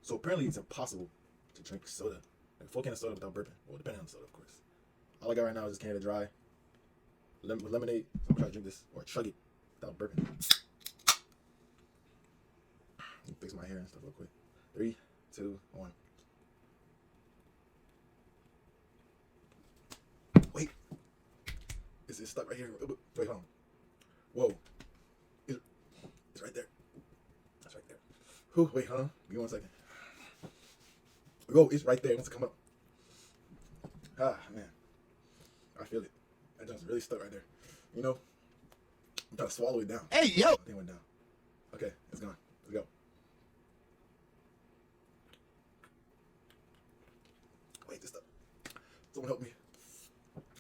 So apparently it's impossible to drink soda, like a full can of soda without burping. Well, depending on the soda, of course. All I got right now is this can of Dry with lemonade. So I'm gonna try to drink this or chug it without burping. Let me fix my hair and stuff real quick. 3, 2, 1. Wait, it's stuck right here. Wait, hold on. Whoa, it's right there. That's right there. Whew, wait, hold on. Give me 1 second. Whoa, it's right there. It wants to come up. Ah, man, I feel it. That just really stuck right there. You know, I'm trying to swallow it down. Hey, yo! I think it went down. Okay, it's gone. Let's go. Wait, this stuff. Someone help me.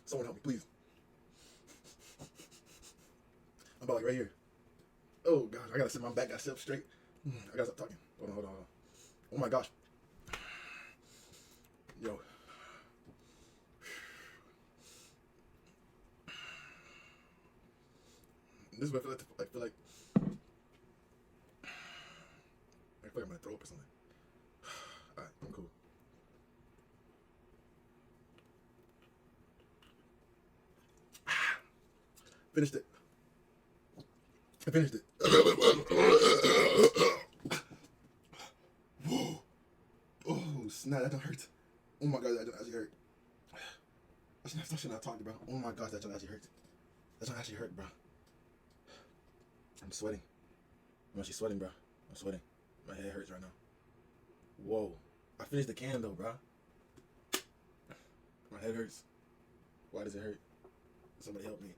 Someone help me, please. I'm about like right here. Oh gosh, I gotta sit my back, gotta sit up straight. I gotta stop talking. Hold on. Oh my gosh. Yo. This is what I feel like I'm gonna throw up or something. Alright, I'm cool. Finished it. I finished it. Whoa. Oh, snap, that don't hurt. Oh my god, that don't actually hurt. I should not talk about. Oh my gosh, that don't actually hurt. That don't actually hurt, bro. I'm sweating. I'm actually sweating, bro. I'm sweating. My head hurts right now. Whoa. I finished the can though, bro. My head hurts. Why does it hurt? Somebody help me.